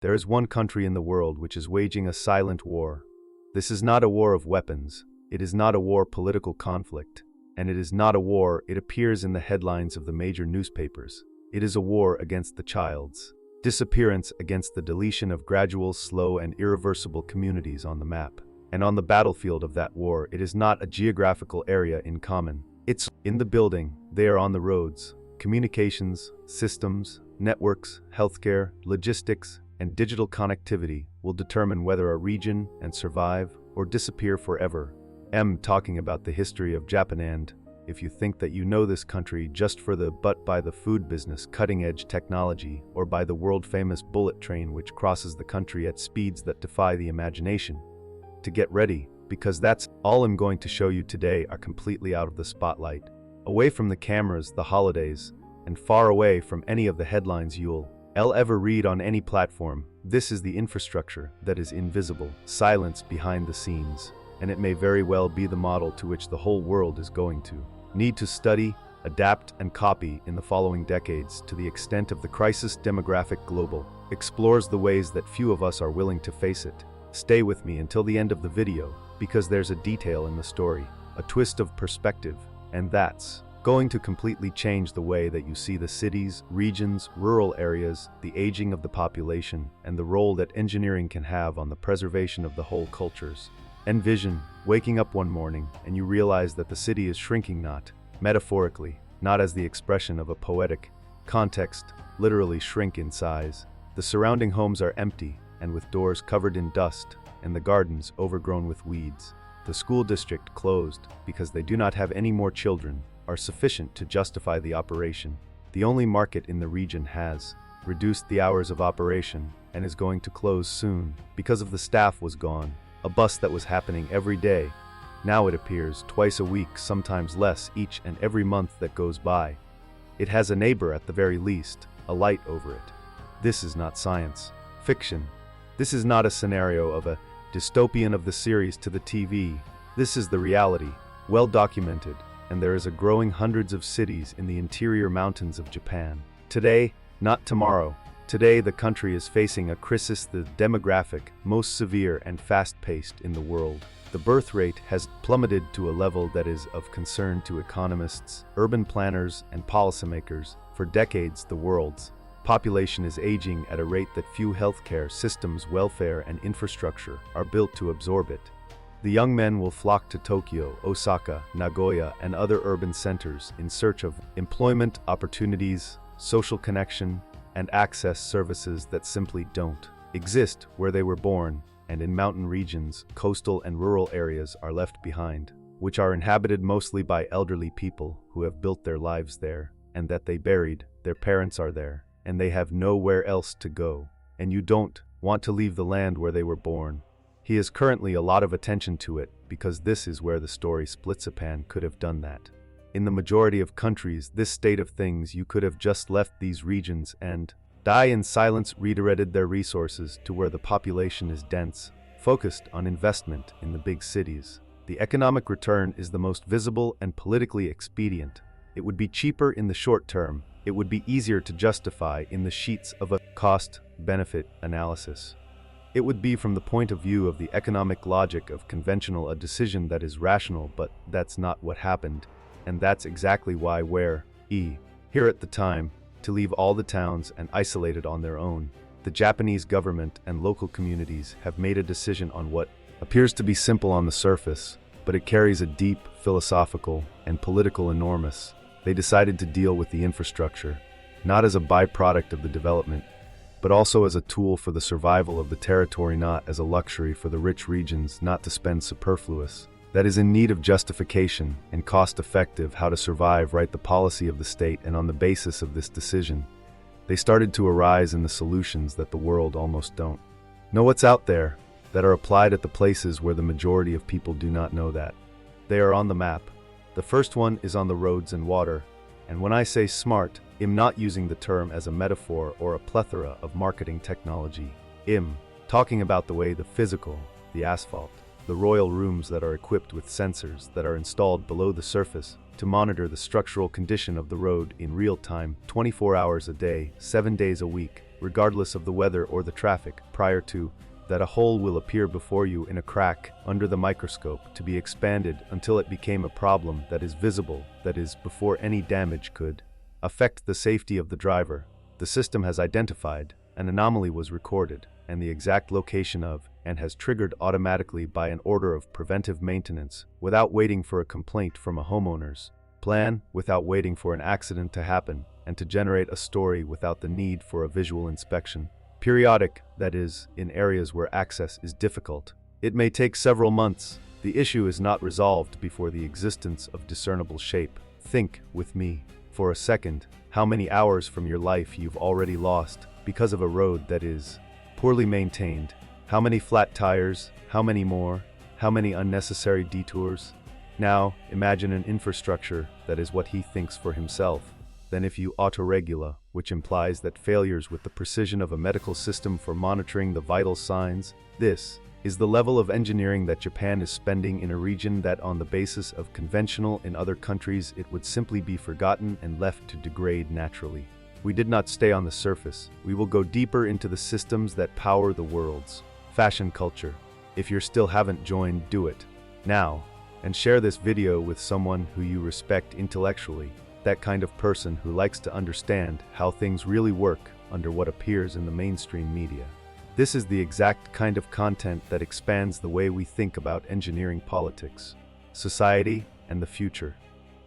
There is one country in the world which is waging a silent war. This is not a war of weapons, it is not a war political conflict, and it is not a war it appears in the headlines of the major newspapers. It is a war against the child's disappearance, against the deletion of gradual, slow, and irreversible communities on the map. And on the battlefield of that war, it is not a geographical area in common. It's in the building, they are on the roads. Communications, systems, networks, healthcare, logistics, and digital connectivity will determine whether a region and survive or disappear forever. I'm talking about the history of Japan, and if you think that you know this country just for the but by the food business, cutting-edge technology, or by the world-famous bullet train which crosses the country at speeds that defy the imagination, to get ready, because that's all I'm going to show you today are completely out of the spotlight, away from the cameras, the holidays, and far away from any of the headlines you'll ever read on any platform. This is the infrastructure that is invisible, silence behind the scenes, and it may very well be the model to which the whole world is going to need to study, adapt, and copy in the following decades. To the extent of the crisis, demographic global explores the ways that few of us are willing to face it. Stay with me until the end of the video, because there's a detail in the story, a twist of perspective, and that's going to completely change the way that you see the cities, regions, rural areas, the aging of the population, and the role that engineering can have on the preservation of the whole cultures. Envision waking up one morning and you realize that the city is shrinking, not metaphorically, not as the expression of a poetic context, literally shrink in size. The surrounding homes are empty and with doors covered in dust, and the gardens overgrown with weeds. The school district closed because they do not have any more children are sufficient to justify the operation. The only market in the region has reduced the hours of operation and is going to close soon because of the staff was gone. A bus that was happening every day, now it appears twice a week, sometimes less each and every month that goes by. It has a neighbor at the very least, a light over it. This is not science fiction. This is not a scenario of a dystopian of the series to the TV. This is the reality, well documented, and there is a growing hundreds of cities in the interior mountains of Japan. Today, not tomorrow. Today, the country is facing a crisis, the demographic, most severe and fast-paced in the world. The birth rate has plummeted to a level that is of concern to economists, urban planners, and policymakers. For decades, the world's population is aging at a rate that few healthcare systems, welfare, and infrastructure are built to absorb it. The young men will flock to Tokyo, Osaka, Nagoya, and other urban centers in search of employment opportunities, social connection, and access services that simply don't exist where they were born, and in mountain regions, coastal and rural areas are left behind, which are inhabited mostly by elderly people who have built their lives there, and that they buried, their parents are there, and they have nowhere else to go, and you don't want to leave the land where they were born. He has currently a lot of attention to it, because this is where the story splits. Japan could have done that. In the majority of countries, this state of things, you could have just left these regions and die in silence, redirected their resources to where the population is dense, focused on investment in the big cities. The economic return is the most visible and politically expedient. It would be cheaper in the short term. It would be easier to justify in the sheets of a cost-benefit analysis. It would be, from the point of view of the economic logic of conventional, a decision that is rational, but that's not what happened. And that's exactly why here at the time, to leave all the towns and isolated on their own. The Japanese government and local communities have made a decision on what appears to be simple on the surface, but it carries a deep philosophical and political enormous. They decided to deal with the infrastructure, not as a byproduct of the development, but also as a tool for the survival of the territory, not as a luxury for the rich regions not to spend superfluous. That is in need of justification and cost-effective how to survive, right? The policy of the state, and on the basis of this decision, they started to arise in the solutions that the world almost don't know what's out there, that are applied at the places where the majority of people do not know that. They are on the map. The first one is on the roads and water, and when I say smart, I'm not using the term as a metaphor or a plethora of marketing technology. I'm talking about the way the physical, the asphalt, the royal rooms that are equipped with sensors that are installed below the surface to monitor the structural condition of the road in real time, 24 hours a day, 7 days a week. regardless of the weather or the traffic, prior to that a hole will appear before you in a crack under the microscope to be expanded until it became a problem that is visible, that is, before any damage could affect the safety of the driver. The system has identified, an anomaly was recorded, and the exact location of, and has triggered automatically by an order of preventive maintenance, without waiting for a complaint from a homeowner's plan, without waiting for an accident to happen, and to generate a story without the need for a visual inspection. Periodic, that is, in areas where access is difficult. It may take several months. The issue is not resolved before the existence of discernible shape. Think with me, for a second, how many hours from your life you've already lost because of a road that is poorly maintained. How many flat tires? How many more? How many unnecessary detours? Now, imagine an infrastructure that is what he thinks for himself. Then if you autoregula, which implies that failures with the precision of a medical system for monitoring the vital signs, this is the level of engineering that Japan is spending in a region that on the basis of conventional in other countries it would simply be forgotten and left to degrade naturally. We did not stay on the surface. We will go deeper into the systems that power the world's fashion culture. If you still haven't joined, do it now, and share this video with someone who you respect intellectually. That kind of person who likes to understand how things really work under what appears in the mainstream media. This is the exact kind of content that expands the way we think about engineering politics, society, and the future.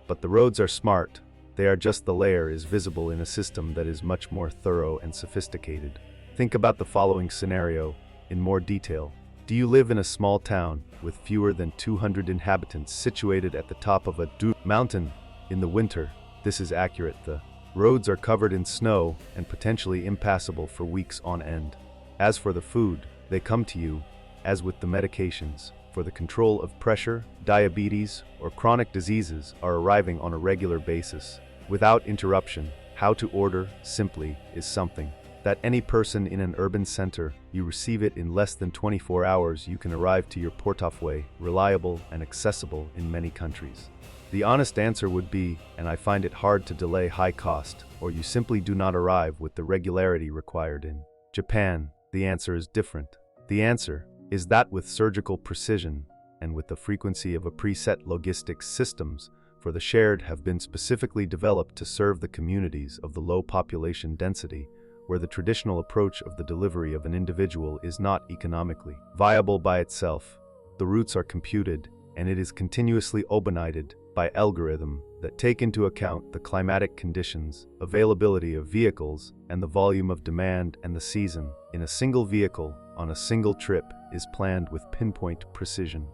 But the roads are smart. They are just the layer is visible in a system that is much more thorough and sophisticated. Think about the following scenario in more detail. Do you live in a small town with fewer than 200 inhabitants situated at the top of a mountain in the winter? This is accurate. The roads are covered in snow and potentially impassable for weeks on end. As for the food, they come to you, as with the medications, for the control of pressure, diabetes, or chronic diseases are arriving on a regular basis, without interruption. How to order, simply, is something that any person in an urban center, you receive it in less than 24 hours. You can arrive to your portefeuille, reliable and accessible in many countries. The honest answer would be, and I find it hard to delay high cost, or you simply do not arrive with the regularity required in Japan. The answer is different. The answer is that with surgical precision and with the frequency of a preset logistics systems for the shared have been specifically developed to serve the communities of the low population density where the traditional approach of the delivery of an individual is not economically viable by itself. The routes are computed and it is continuously overnighted by algorithm that take into account the climatic conditions, availability of vehicles, and the volume of demand and the season. In a single vehicle, on a single trip, is planned with pinpoint precision.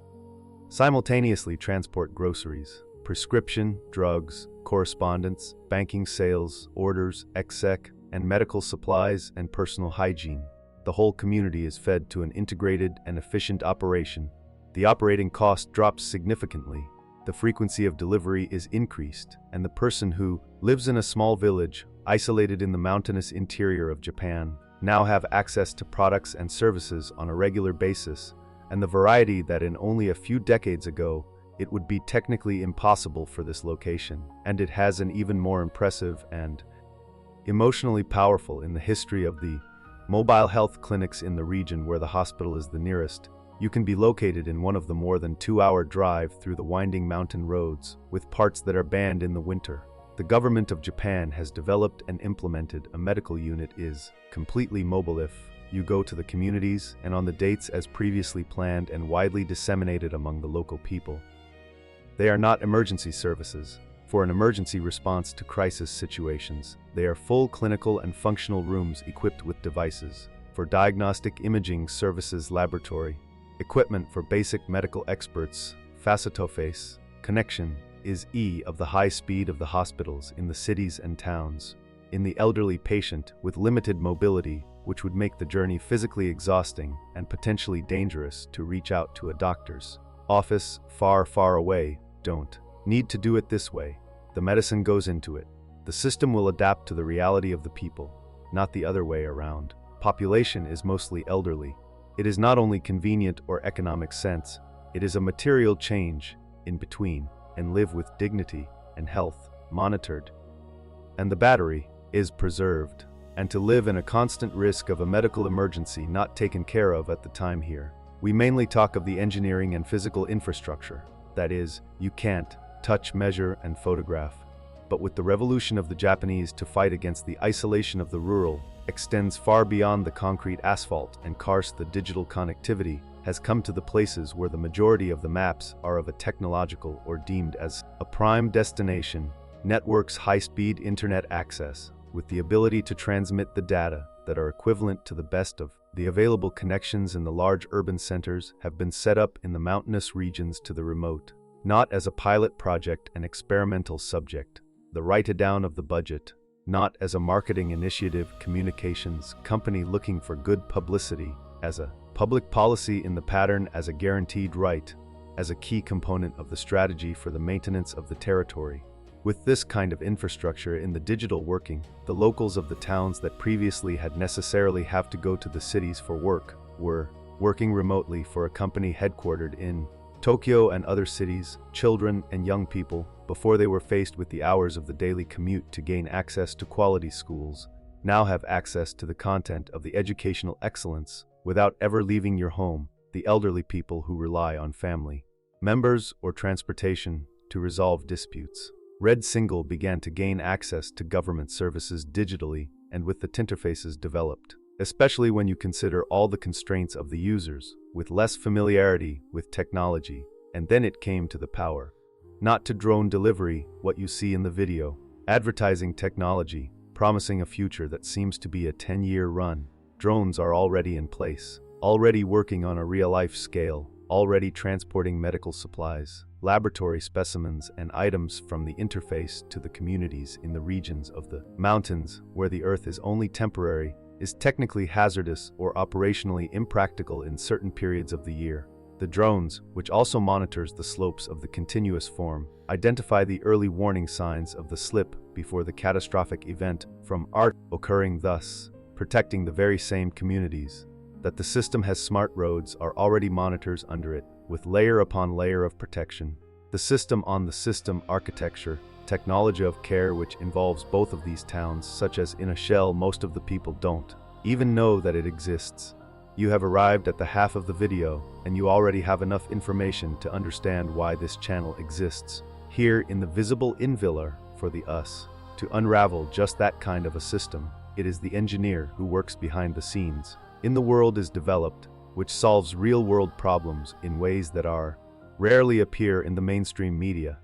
Simultaneously transport groceries, prescription, drugs, correspondence, banking sales, orders, exec, and medical supplies and personal hygiene. The whole community is fed to an integrated and efficient operation. The operating cost drops significantly. The frequency of delivery is increased, and the person who lives in a small village, isolated in the mountainous interior of Japan, now have access to products and services on a regular basis, and the variety that in only a few decades ago, it would be technically impossible for this location, and it has an even more impressive and emotionally powerful in the history of the mobile health clinics in the region where the hospital is the nearest. You can be located in one of the more than 2-hour drive through the winding mountain roads, with parts that are banned in the winter. The government of Japan has developed and implemented a medical unit is completely mobile. If you go to the communities and on the dates as previously planned and widely disseminated among the local people. They are not emergency services. For an emergency response to crisis situations, they are full clinical and functional rooms equipped with devices. For diagnostic imaging services, laboratory equipment for basic medical experts, face-to-face connection is of the high speed of the hospitals in the cities and towns. In the elderly patient with limited mobility, which would make the journey physically exhausting and potentially dangerous to reach out to a doctor's office far, far away, don't need to do it this way. The medicine goes into it. The system will adapt to the reality of the people, not the other way around. Population is mostly elderly. It is not only convenient or economic sense, it is a material change in between, and live with dignity and health monitored. And the battery is preserved. and to live in a constant risk of a medical emergency not taken care of at the time here. We mainly talk of the engineering and physical infrastructure. That is, you can't touch, measure, and photograph. But with the revolution of the Japanese to fight against the isolation of the rural, extends far beyond the concrete asphalt and cars. The digital connectivity has come to the places where the majority of the maps are of a technological or deemed as a prime destination. Networks, high-speed internet access, with the ability to transmit the data that are equivalent to the best of the available connections in the large urban centers, have been set up in the mountainous regions to the remote, not as a pilot project and experimental subject, the write-down of the budget, not as a marketing initiative, communications company looking for good publicity, as a public policy in the pattern, as a guaranteed right, as a key component of the strategy for the maintenance of the territory. With this kind of infrastructure in the digital working, the locals of the towns that previously had necessarily have to go to the cities for work were working remotely for a company headquartered in Tokyo and other cities. Children and young people, before they were faced with the hours of the daily commute to gain access to quality schools, now have access to the content of the educational excellence without ever leaving your home. The elderly people who rely on family members or transportation to resolve disputes. Red Single began to gain access to government services digitally and with the interfaces developed, especially when you consider all the constraints of the users, with less familiarity with technology. And then it came to the power. Not to drone delivery, what you see in the video. Advertising technology, promising a future that seems to be a 10-year run. Drones are already in place, already working on a real-life scale, already transporting medical supplies, laboratory specimens and items from the interface to the communities in the regions of the mountains where the earth is only temporary, is technically hazardous or operationally impractical in certain periods of the year. The drones, which also monitors the slopes of the continuous form, identify the early warning signs of the slip before the catastrophic event from art occurring, thus protecting the very same communities. That the system has smart roads are already monitors under it, with layer upon layer of protection. The system on the system architecture, technology of care which involves both of these towns, such as in a shell most of the people don't even know that it exists. You have arrived at the half of the video, and you already have enough information to understand why this channel exists. Here in the visible invillar for the us, to unravel just that kind of a system, it is the engineer who works behind the scenes. In the world is developed, which solves real-world problems in ways that are rarely appear in the mainstream media.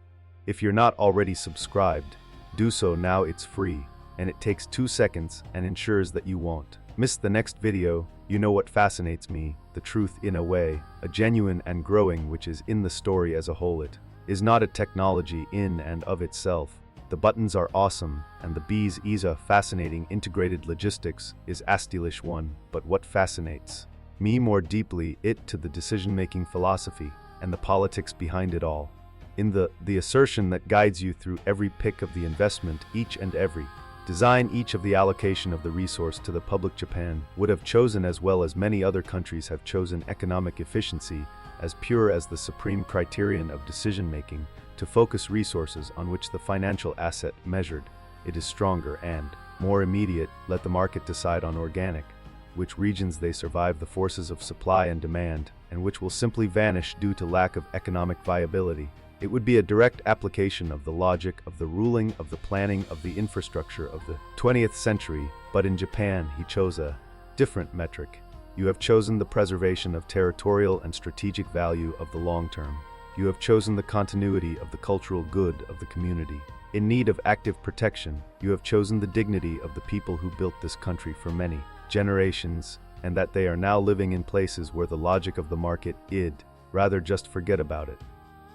If you're not already subscribed, do so now. It's free, and it takes 2 seconds and ensures that you won't miss the next video. You know what fascinates me, the truth in a way, a genuine and growing which is in the story as a whole. It is not a technology in and of itself. The buttons are awesome, and the bees is a fascinating integrated logistics is a stylish one, but what fascinates me more deeply it to the decision-making philosophy and the politics behind it all. In the assertion that guides you through every pick of the investment, each and every design, each of the allocation of the resource to the public. Japan would have chosen, as well as many other countries have chosen, economic efficiency as pure as the supreme criterion of decision-making, to focus resources on which the financial asset measured it is stronger and more immediate. Let the market decide on organic, which regions they survive the forces of supply and demand, and which will simply vanish due to lack of economic viability. It would be a direct application of the logic of the ruling of the planning of the infrastructure of the 20th century, but in Japan he chose a different metric. You have chosen the preservation of territorial and strategic value of the long term. You have chosen the continuity of the cultural good of the community in need of active protection. You have chosen the dignity of the people who built this country for many generations, and that they are now living in places where the logic of the market id rather just forget about it.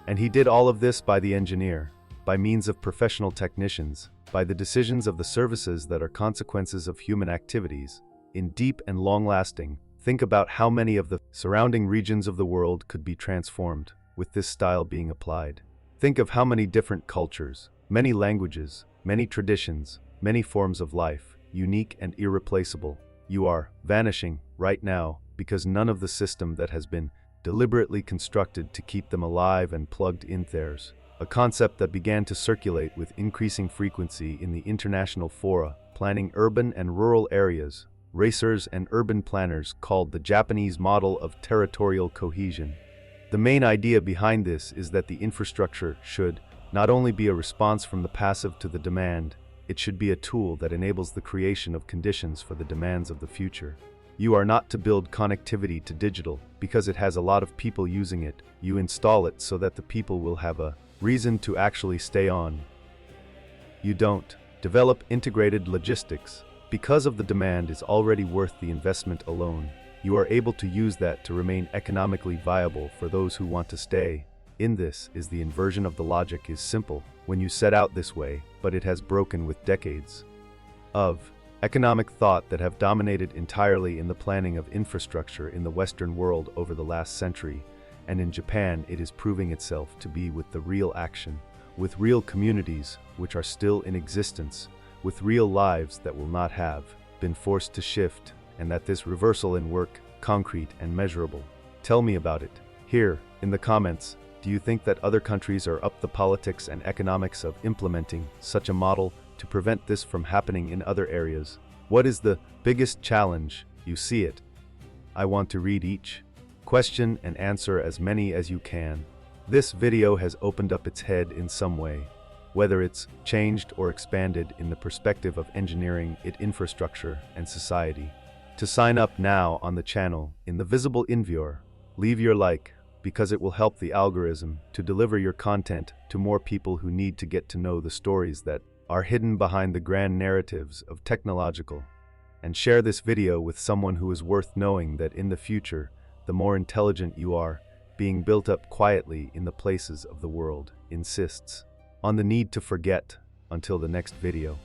And he did all of this by the engineer, by means of professional technicians, by the decisions of the services that are consequences of human activities, in deep and long-lasting. Think about how many of the surrounding regions of the world could be transformed with this style being applied. Think of how many different cultures, many languages, many traditions, many forms of life, unique and irreplaceable, you are vanishing right now because none of the system that has been deliberately constructed to keep them alive and plugged in theirs. A concept that began to circulate with increasing frequency in the international fora, planning urban and rural areas. Racers and urban planners called the Japanese model of territorial cohesion. The main idea behind this is that the infrastructure should not only be a response from the passive to the demand, it should be a tool that enables the creation of conditions for the demands of the future. You are not to build connectivity to digital because it has a lot of people using it. You install it so that the people will have a reason to actually stay on. You don't develop integrated logistics. Because of the demand is already worth the investment alone. You are able to use that to remain economically viable for those who want to stay. In this is the inversion of the logic is simple when you set out this way, but it has broken with decades of economic thought that have dominated entirely in the planning of infrastructure in the Western world over the last century, and in Japan it is proving itself to be with the real action, with real communities which are still in existence, with real lives that will not have been forced to shift, and that this reversal in work, concrete and measurable. Tell me about it. Here, in the comments, do you think that other countries are up the politics and economics of implementing such a model to prevent this from happening in other areas? What is the biggest challenge? You see it. I want to read each question and answer as many as you can. This video has opened up its head in some way, whether it's changed or expanded in the perspective of engineering it infrastructure and society. To sign up now on the channel in the visible InViewer, leave your like because it will help the algorithm to deliver your content to more people who need to get to know the stories that are hidden behind the grand narratives of technological. And share this video with someone who is worth knowing that in the future, the more intelligent you are, being built up quietly in the places of the world, insists on the need to forget until the next video.